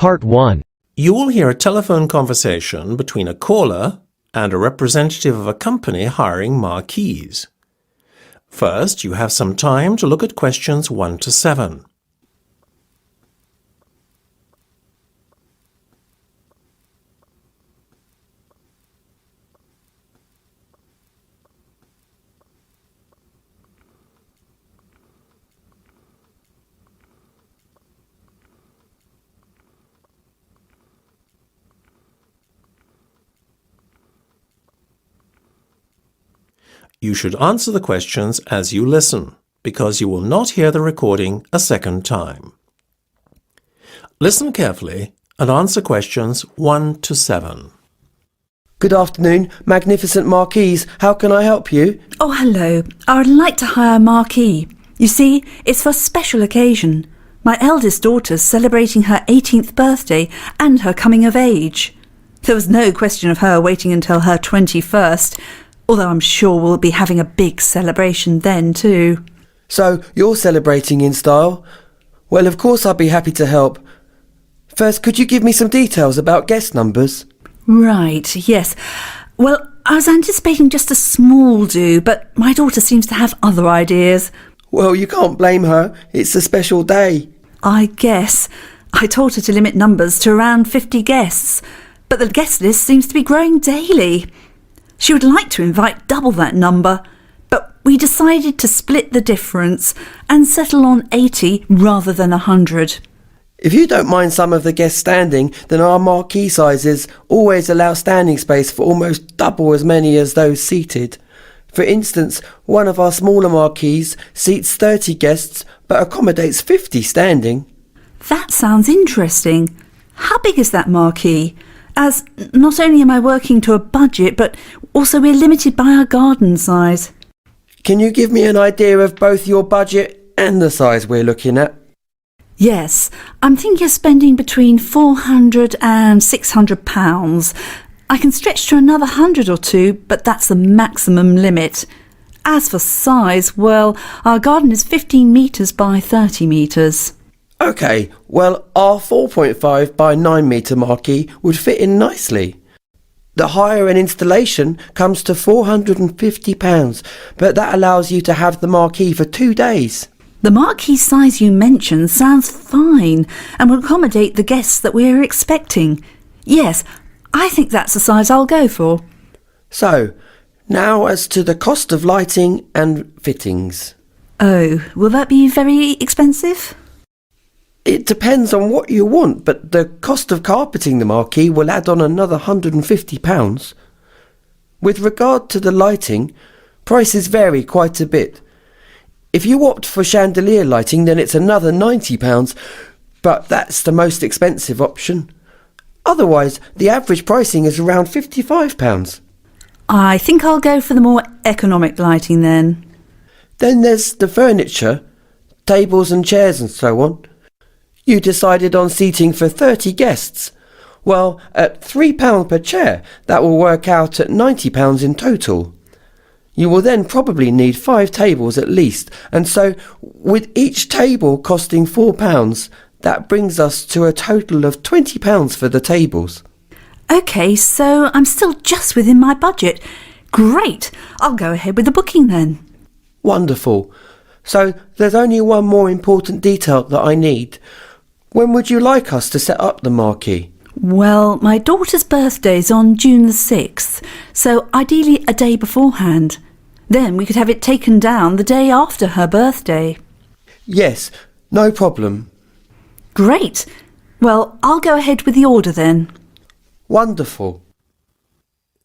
Part 1. You will hear a telephone conversation between a caller and a representative of a company hiring marquees. First, you have some time to look at questions 1 to 7. You should answer the questions as you listen, because you will not hear the recording a second time. Listen carefully and answer questions 1 to 7. Good afternoon, magnificent marquees. How can I help you? Oh, hello. I would like to hire a marquee. You see, it's for a special occasion. My eldest daughter's celebrating her 18th birthday and her coming of age. There was no question of her waiting until her 21st, although I'm sure we'll be having a big celebration then too. So, you're celebrating in style? Well, of course I'd be happy to help. First, could you give me some details about guest numbers? Right, yes. Well, I was anticipating just a small do, but my daughter seems to have other ideas. Well, you can't blame her. It's a special day. I guess. I told her to limit numbers to around 50 guests, but the guest list seems to be growing daily. She would like to invite double that number, but we decided to split the difference and settle on 80 rather than 100. If you don't mind some of the guests standing, then our marquee sizes always allow standing space for almost double as many as those seated. For instance, one of our smaller marquees seats 30 guests but accommodates 50 standing. That sounds interesting. How big is that marquee? As not only am I working to a budget, but also we're limited by our garden size. Can you give me an idea of both your budget and the size we're looking at? Yes, I'm thinking of spending between £400 and £600. I can stretch to another 100 or two, but that's the maximum limit. As for size, well, our garden is 15 metres by 30 metres. OK, well, our 4.5 by 9 metre marquee would fit in nicely. The hire and installation comes to £450, but that allows you to have the marquee for 2 days. The marquee size you mentioned sounds fine and will accommodate the guests that we're expecting. Yes, I think that's the size I'll go for. So, now as to the cost of lighting and fittings. Oh, will that be very expensive? It depends on what you want, but the cost of carpeting the marquee will add on another £150. With regard to the lighting, prices vary quite a bit. If you opt for chandelier lighting, then it's another £90, but that's the most expensive option. Otherwise, the average pricing is around £55. I think I'll go for the more economic lighting then. Then there's the furniture, tables and chairs and so on. You decided on seating for 30 guests. Well, at £3 per chair, that will work out at £90 in total. You will then probably need 5 tables at least, and so with each table costing £4, that brings us to a total of £20 for the tables. OK, so I'm still just within my budget. Great! I'll go ahead with the booking then. Wonderful. So there's only one more important detail that I need. When would you like us to set up the marquee? Well, my daughter's birthday's on June the 6th, so ideally a day beforehand. Then we could have it taken down the day after her birthday. Yes, no problem. Great! Well, I'll go ahead with the order then. Wonderful.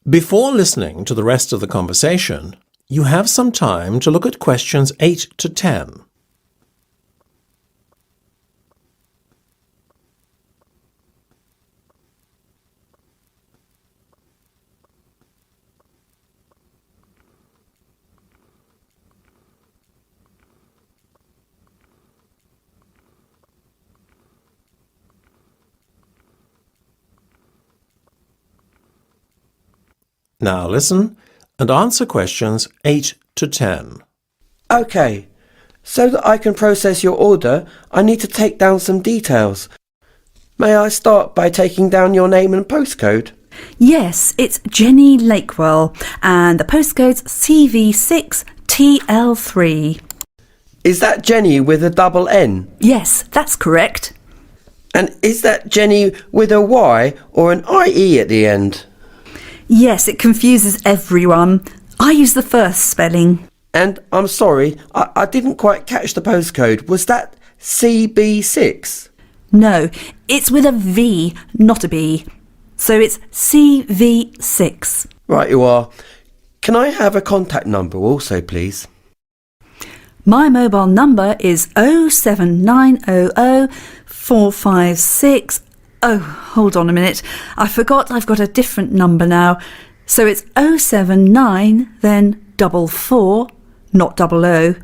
Before listening to the rest of the conversation, you have some time to look at questions 8 to 10. Now listen and answer questions 8 to 10. OK, so that I can process your order, I need to take down some details. May I start by taking down your name and postcode? Yes, it's Jenny Lakewell, and the postcode's CV6TL3. Is that Jenny with a double N? Yes, that's correct. And is that Jenny with a Y or an IE at the end? Yes, it confuses everyone. I use the first spelling. And I'm sorry, I didn't quite catch the postcode. Was that CB6? No, it's with a V, not a B. So it's CV6. Right you are. Can I have a contact number also, please? My mobile number is 07900 456. Oh, hold on a minute. I forgot I've got a different number now. So it's 079, then 44, not 00,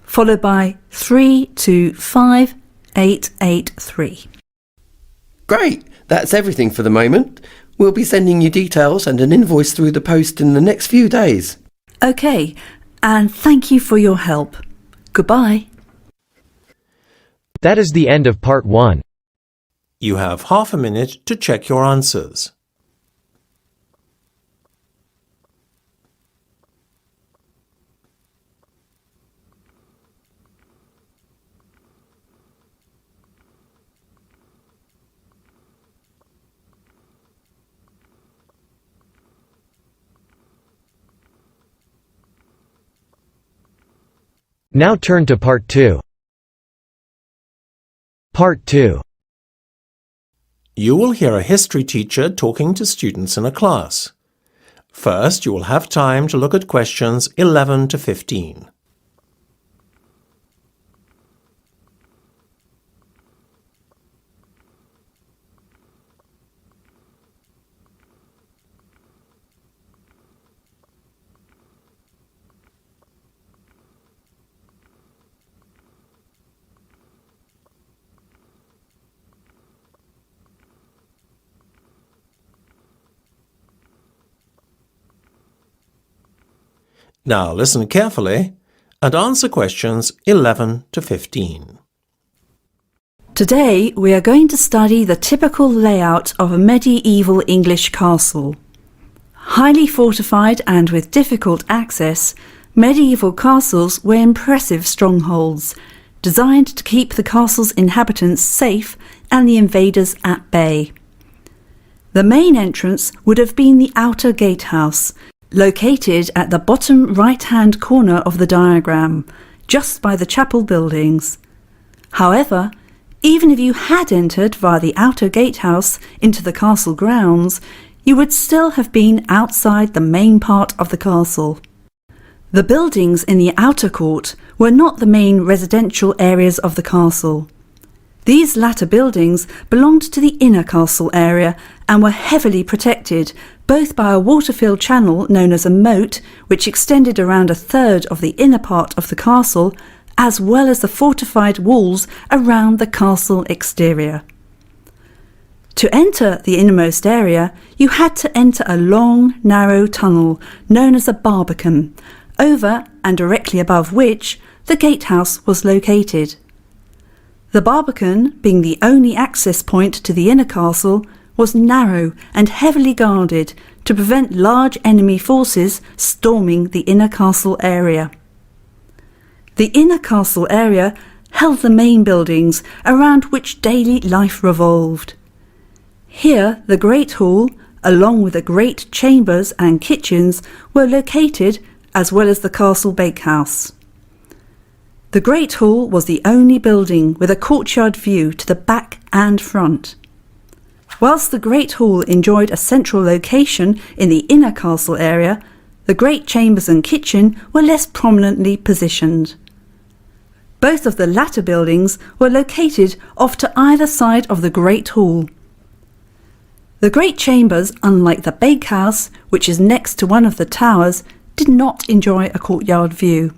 followed by 325883. Great, that's everything for the moment. We'll be sending you details and an invoice through the post in the next few days. OK, and thank you for your help. Goodbye. That is the end of part 1. You have half a minute to check your answers. Now turn to part 2. Part 2. You will hear a history teacher talking to students in a class. First, you will have time to look at questions 11 to 15. Now listen carefully and answer questions 11 to 15. Today we are going to study the typical layout of a medieval English castle. Highly fortified and with difficult access, medieval castles were impressive strongholds, designed to keep the castle's inhabitants safe and the invaders at bay. The main entrance would have been the outer gatehouse, located at the bottom right-hand corner of the diagram, just by the chapel buildings. However, even if you had entered via the outer gatehouse into the castle grounds, you would still have been outside the main part of the castle. The buildings in the outer court were not the main residential areas of the castle. These latter buildings belonged to the inner castle area and were heavily protected both by a water-filled channel known as a moat, which extended around a third of the inner part of the castle, as well as the fortified walls around the castle exterior. To enter the innermost area, you had to enter a long, narrow tunnel known as a barbican, over and directly above which the gatehouse was located. The barbican, being the only access point to the inner castle, was narrow and heavily guarded to prevent large enemy forces storming the inner castle area. The inner castle area held the main buildings around which daily life revolved. Here the Great Hall, along with the great chambers and kitchens, were located, as well as the castle bakehouse. The Great Hall was the only building with a courtyard view to the back and front. Whilst the Great Hall enjoyed a central location in the inner castle area, the great chambers and kitchen were less prominently positioned. Both of the latter buildings were located off to either side of the Great Hall. The great chambers, unlike the bakehouse, which is next to one of the towers, did not enjoy a courtyard view.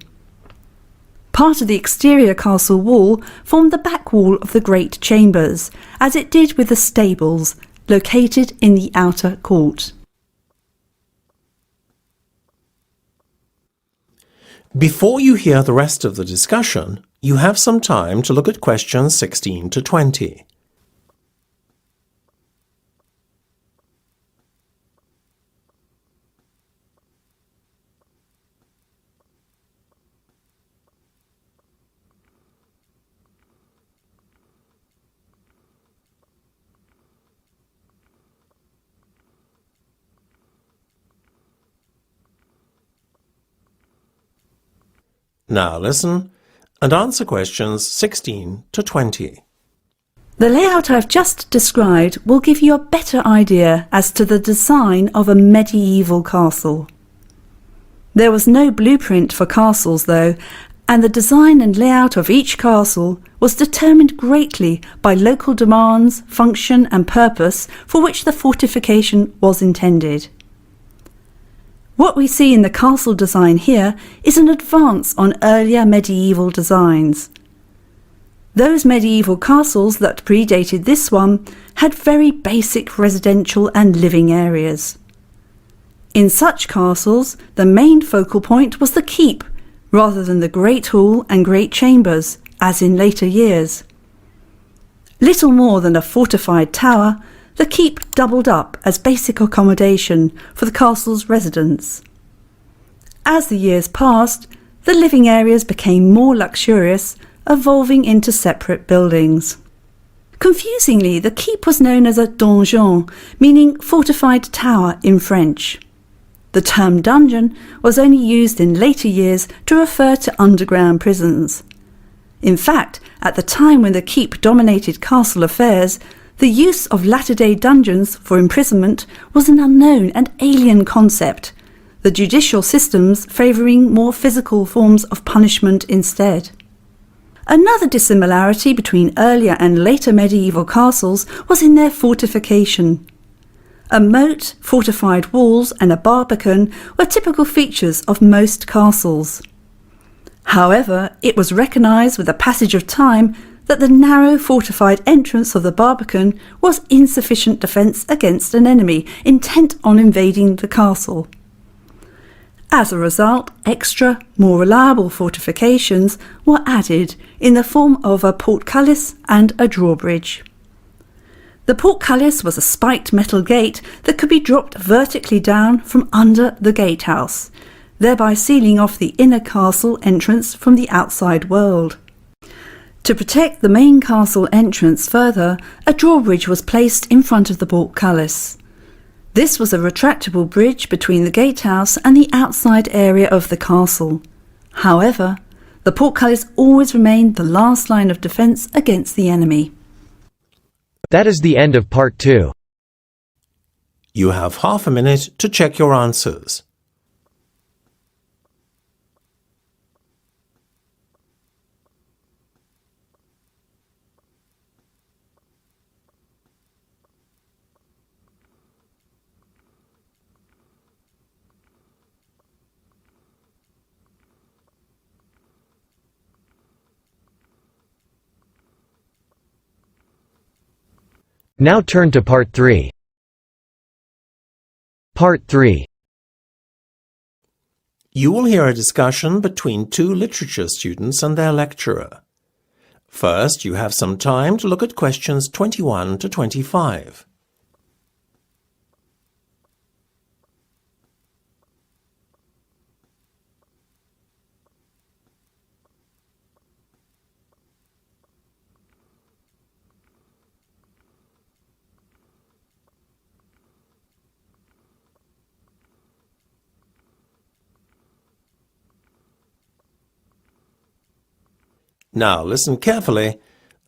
Part of the exterior castle wall formed the back wall of the great chambers, as it did with the stables, located in the outer court. Before you hear the rest of the discussion, you have some time to look at questions 16 to 20. Now listen and answer questions 16 to 20. The layout I've just described will give you a better idea as to the design of a medieval castle. There was no blueprint for castles though, and the design and layout of each castle was determined greatly by local demands, function and purpose for which the fortification was intended. What we see in the castle design here is an advance on earlier medieval designs. Those medieval castles that predated this one had very basic residential and living areas. In such castles, the main focal point was the keep, rather than the great hall and great chambers, as in later years. Little more than a fortified tower, the keep doubled up as basic accommodation for the castle's residents. As the years passed, the living areas became more luxurious, evolving into separate buildings. Confusingly, the keep was known as a donjon, meaning fortified tower in French. The term dungeon was only used in later years to refer to underground prisons. In fact, at the time when the keep dominated castle affairs, the use of latter-day dungeons for imprisonment was an unknown and alien concept, the judicial systems favouring more physical forms of punishment instead. Another dissimilarity between earlier and later medieval castles was in their fortification. A moat, fortified walls and a barbican were typical features of most castles. However, it was recognised with the passage of time that the narrow fortified entrance of the barbican was insufficient defence against an enemy intent on invading the castle. As a result, extra, more reliable fortifications were added in the form of a portcullis and a drawbridge. The portcullis was a spiked metal gate that could be dropped vertically down from under the gatehouse, thereby sealing off the inner castle entrance from the outside world. To protect the main castle entrance further, a drawbridge was placed in front of the portcullis. This was a retractable bridge between the gatehouse and the outside area of the castle. However, the portcullis always remained the last line of defence against the enemy. That is the end of part 2. You have half a minute to check your answers. Now turn to part 3. Part 3. You will hear a discussion between two literature students and their lecturer. First, you have some time to look at questions 21 to 25. Now listen carefully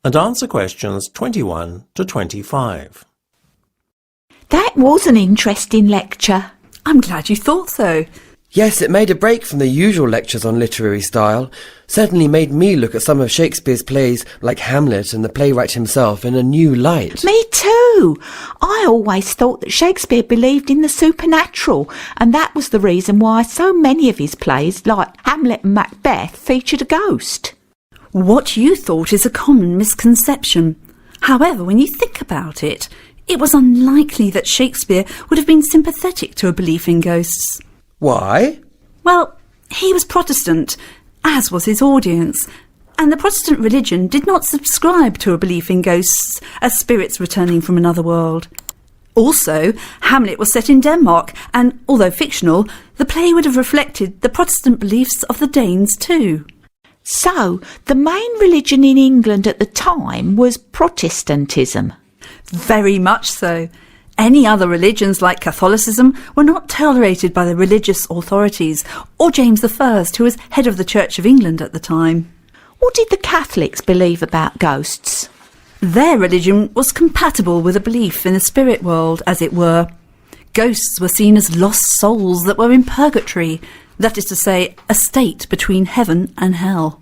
and answer questions 21 to 25. That was an interesting lecture. I'm glad you thought so. Yes, it made a break from the usual lectures on literary style. Certainly made me look at some of Shakespeare's plays like Hamlet and the playwright himself in a new light. Me too. I always thought that Shakespeare believed in the supernatural, and that was the reason why so many of his plays, like Hamlet and Macbeth, featured a ghost. What you thought is a common misconception. However, when you think about it, it was unlikely that Shakespeare would have been sympathetic to a belief in ghosts. Why? Well, he was Protestant, as was his audience, and the Protestant religion did not subscribe to a belief in ghosts as spirits returning from another world. Also, Hamlet was set in Denmark, and although fictional, the play would have reflected the Protestant beliefs of the Danes too. So, the main religion in England at the time was Protestantism. Very much so. Any other religions like Catholicism were not tolerated by the religious authorities or James I, who was head of the Church of England at the time. What did the Catholics believe about ghosts? Their religion was compatible with a belief in the spirit world, as it were. Ghosts were seen as lost souls that were in purgatory, that is to say, a state between heaven and hell.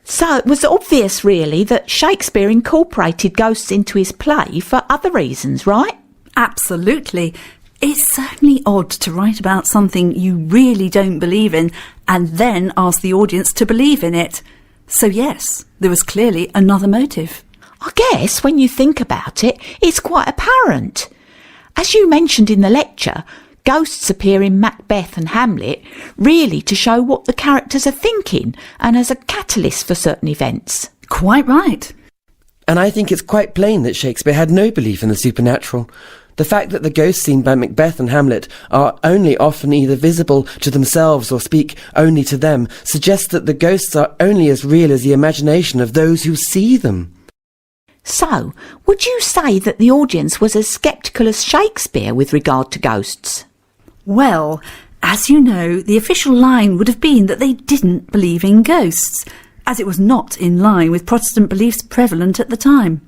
So it was obvious, really, that Shakespeare incorporated ghosts into his play for other reasons, right? Absolutely. It's certainly odd to write about something you really don't believe in and then ask the audience to believe in it. So yes, there was clearly another motive. I guess when you think about it, it's quite apparent. As you mentioned in the lecture, ghosts appear in Macbeth and Hamlet really to show what the characters are thinking and as a catalyst for certain events. Quite right. And I think it's quite plain that Shakespeare had no belief in the supernatural. The fact that the ghosts seen by Macbeth and Hamlet are only often either visible to themselves or speak only to them suggests that the ghosts are only as real as the imagination of those who see them. So, would you say that the audience was as sceptical as Shakespeare with regard to ghosts? Well, as you know, the official line would have been that they didn't believe in ghosts, as it was not in line with Protestant beliefs prevalent at the time.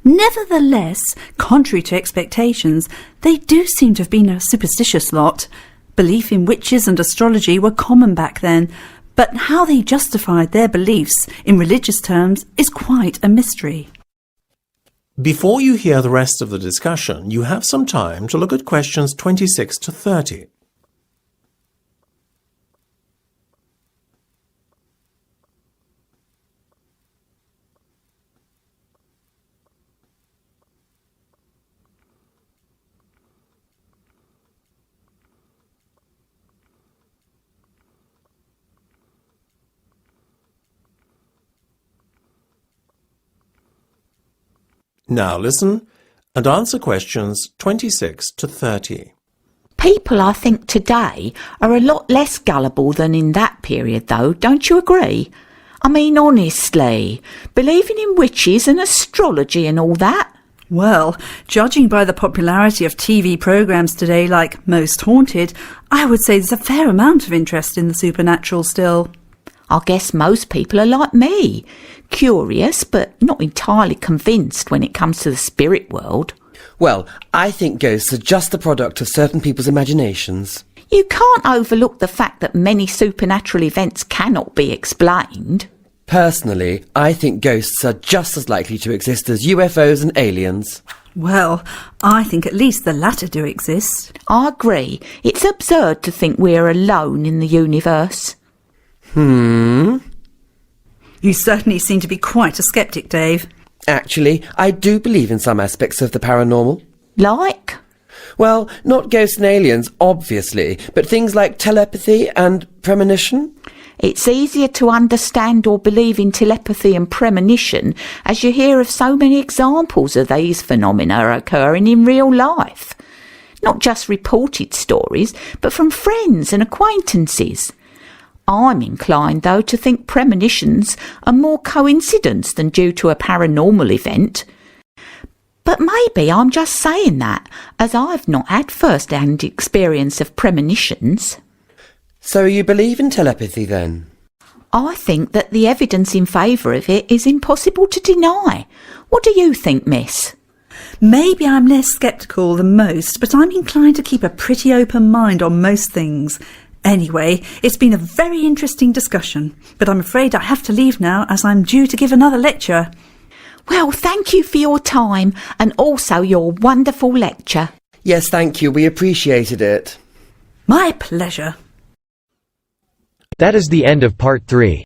Nevertheless, contrary to expectations, they do seem to have been a superstitious lot. Belief in witches and astrology were common back then, but how they justified their beliefs in religious terms is quite a mystery. Before you hear the rest of the discussion, you have some time to look at questions 26 to 30. Now listen and answer questions 26 to 30. People, I think, today are a lot less gullible than in that period, though, don't you agree? I mean, honestly, believing in witches and astrology and all that? Well, judging by the popularity of TV programmes today like Most Haunted, I would say there's a fair amount of interest in the supernatural still. I guess most people are like me, curious but not entirely convinced when it comes to the spirit world. Well, I think ghosts are just the product of certain people's imaginations. You can't overlook the fact that many supernatural events cannot be explained. Personally, I think ghosts are just as likely to exist as UFOs and aliens. Well, I think at least the latter do exist. I agree. It's absurd to think we're alone in the universe. You certainly seem to be quite a sceptic, Dave. Actually, I do believe in some aspects of the paranormal. Like? Well, not ghosts and aliens, obviously, but things like telepathy and premonition. It's easier to understand or believe in telepathy and premonition as you hear of so many examples of these phenomena occurring in real life. Not just reported stories, but from friends and acquaintances. I'm inclined, though, to think premonitions are more coincidence than due to a paranormal event. But maybe I'm just saying that, as I've not had first-hand experience of premonitions. So you believe in telepathy, then? I think that the evidence in favour of it is impossible to deny. What do you think, miss? Maybe I'm less sceptical than most, but I'm inclined to keep a pretty open mind on most things. Anyway, it's been a very interesting discussion, but I'm afraid I have to leave now as I'm due to give another lecture. Well, thank you for your time and also your wonderful lecture. Yes, thank you. We appreciated it. My pleasure. That is the end of part 3.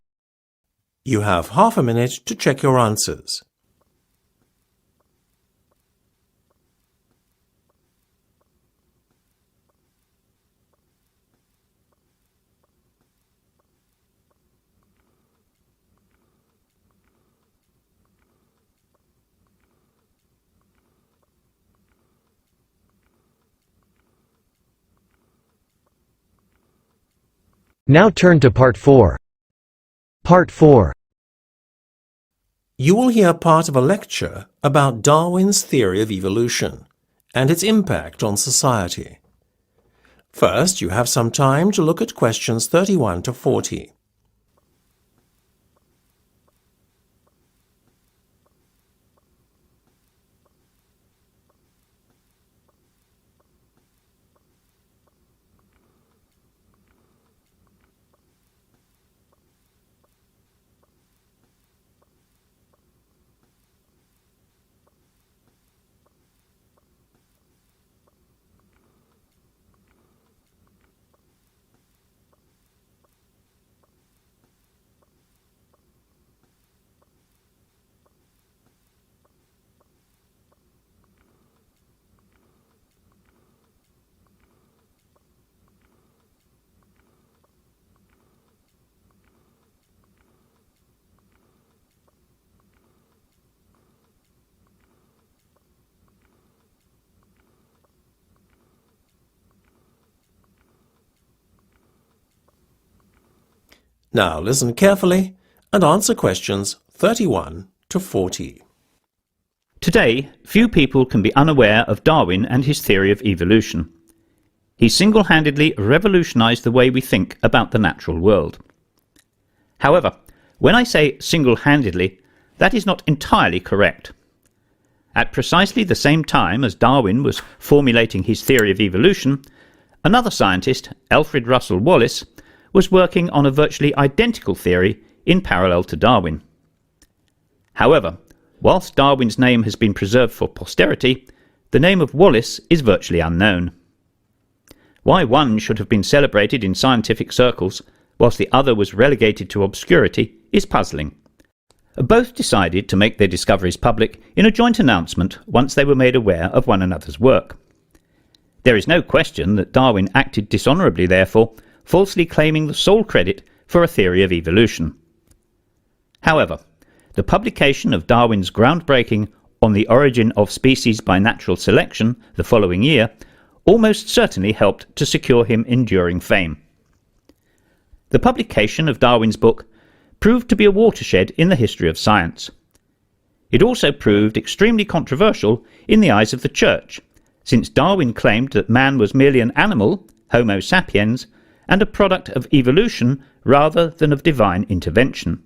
You have half a minute to check your answers. Now turn to part 4. Part 4. You will hear part of a lecture about Darwin's theory of evolution. and its impact on society. First, you have some time to look at questions 31 to 40. Now listen carefully and answer questions 31 to 40. Today, few people can be unaware of Darwin and his theory of evolution. He single-handedly revolutionized the way we think about the natural world. However, when I say single-handedly, that is not entirely correct. At precisely the same time as Darwin was formulating his theory of evolution, another scientist, Alfred Russel Wallace, was working on a virtually identical theory in parallel to Darwin. However, whilst Darwin's name has been preserved for posterity, the name of Wallace is virtually unknown. Why one should have been celebrated in scientific circles whilst the other was relegated to obscurity is puzzling. Both decided to make their discoveries public in a joint announcement once they were made aware of one another's work. There is no question that Darwin acted dishonourably, therefore, falsely claiming the sole credit for a theory of evolution. However, the publication of Darwin's groundbreaking On the Origin of Species by Natural Selection the following year almost certainly helped to secure him enduring fame. The publication of Darwin's book proved to be a watershed in the history of science. It also proved extremely controversial in the eyes of the Church, since Darwin claimed that man was merely an animal, Homo sapiens, and a product of evolution rather than of divine intervention.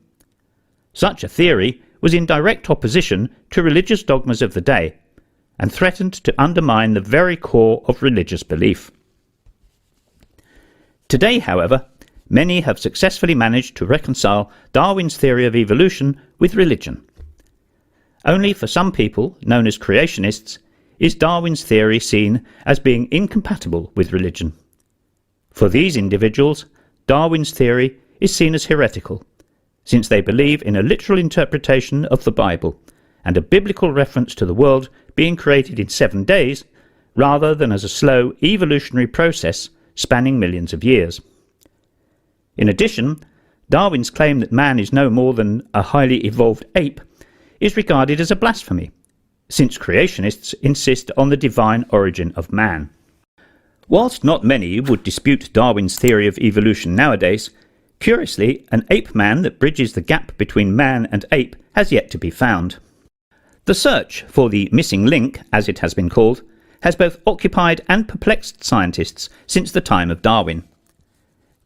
Such a theory was in direct opposition to religious dogmas of the day, and threatened to undermine the very core of religious belief. Today, however, many have successfully managed to reconcile Darwin's theory of evolution with religion. Only for some people, known as creationists, is Darwin's theory seen as being incompatible with religion. For these individuals, Darwin's theory is seen as heretical, since they believe in a literal interpretation of the Bible and a biblical reference to the world being created in 7 days, rather than as a slow evolutionary process spanning millions of years. In addition, Darwin's claim that man is no more than a highly evolved ape is regarded as a blasphemy, since creationists insist on the divine origin of man. Whilst not many would dispute Darwin's theory of evolution nowadays, curiously, an ape man that bridges the gap between man and ape has yet to be found. The search for the missing link, as it has been called, has both occupied and perplexed scientists since the time of Darwin.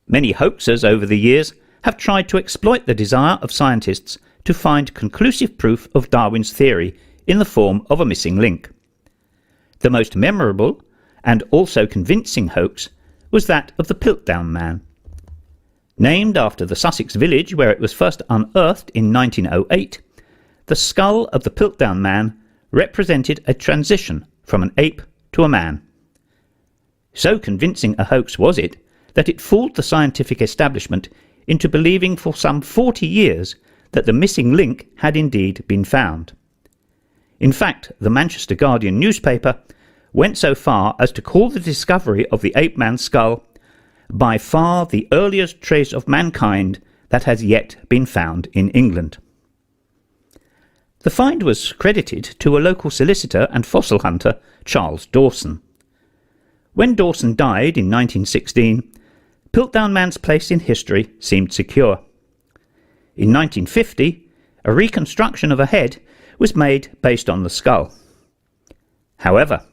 Many hoaxers over the years have tried to exploit the desire of scientists to find conclusive proof of Darwin's theory in the form of a missing link. The most memorable and also convincing hoax was that of the Piltdown Man. Named after the Sussex village where it was first unearthed in 1908, the skull of the Piltdown Man represented a transition from an ape to a man. So convincing a hoax was it that it fooled the scientific establishment into believing for some 40 years that the missing link had indeed been found. In fact, the Manchester Guardian newspaper went so far as to call the discovery of the ape man's skull by far the earliest trace of mankind that has yet been found in England. The find was credited to a local solicitor and fossil hunter, Charles Dawson. When Dawson died in 1916, Piltdown Man's place in history seemed secure. In 1950, a reconstruction of a head was made based on the skull. However,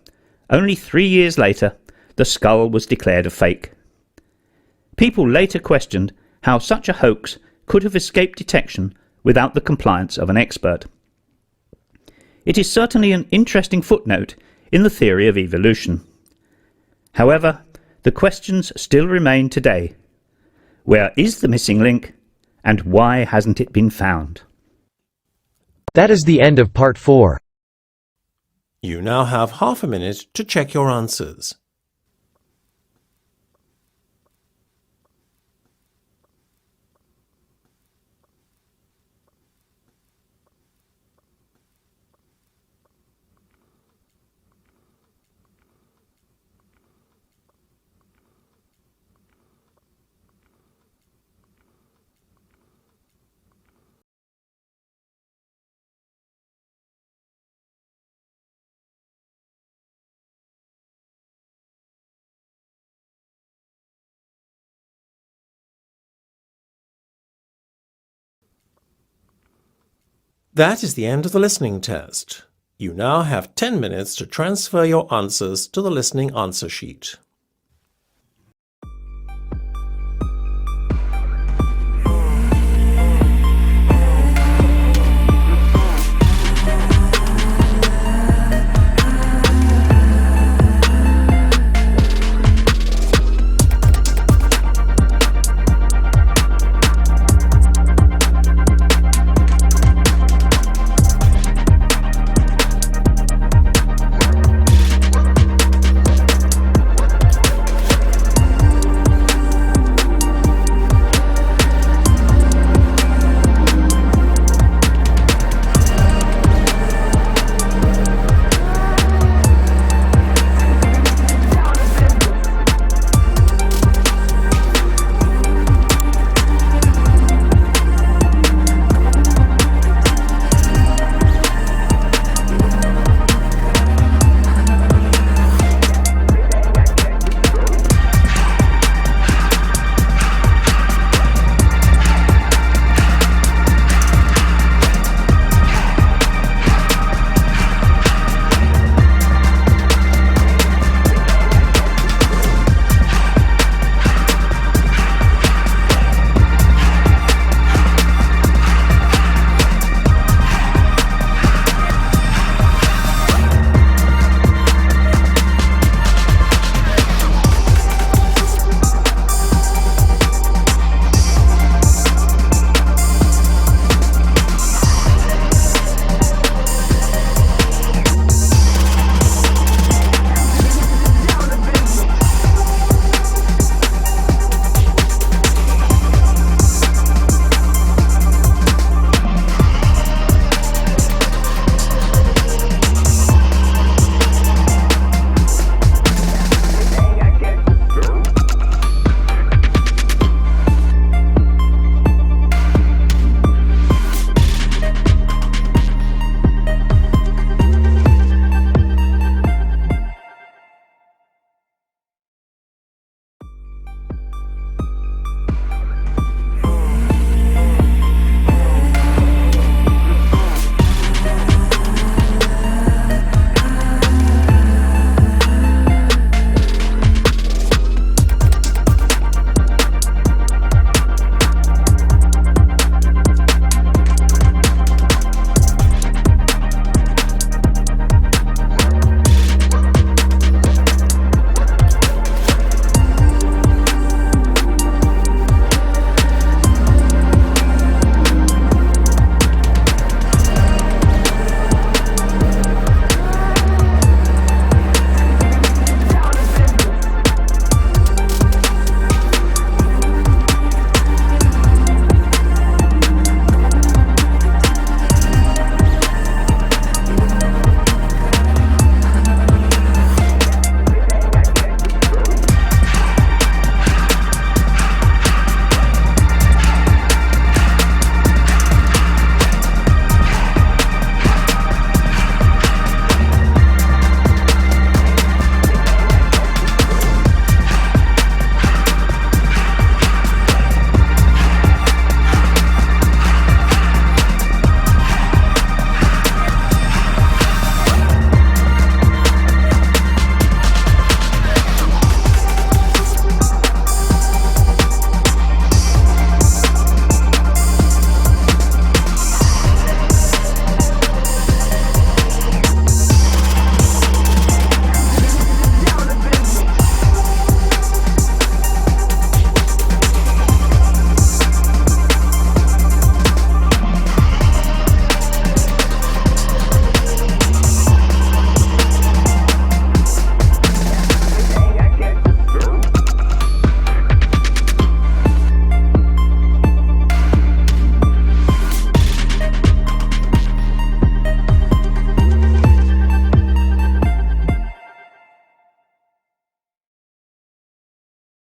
Only 3 years later, the skull was declared a fake. People later questioned how such a hoax could have escaped detection without the compliance of an expert. It is certainly an interesting footnote in the theory of evolution. However, the questions still remain today. Where is the missing link, and why hasn't it been found? That is the end of part 4. You now have half a minute to check your answers. That is the end of the listening test. You now have 10 minutes to transfer your answers to the listening answer sheet.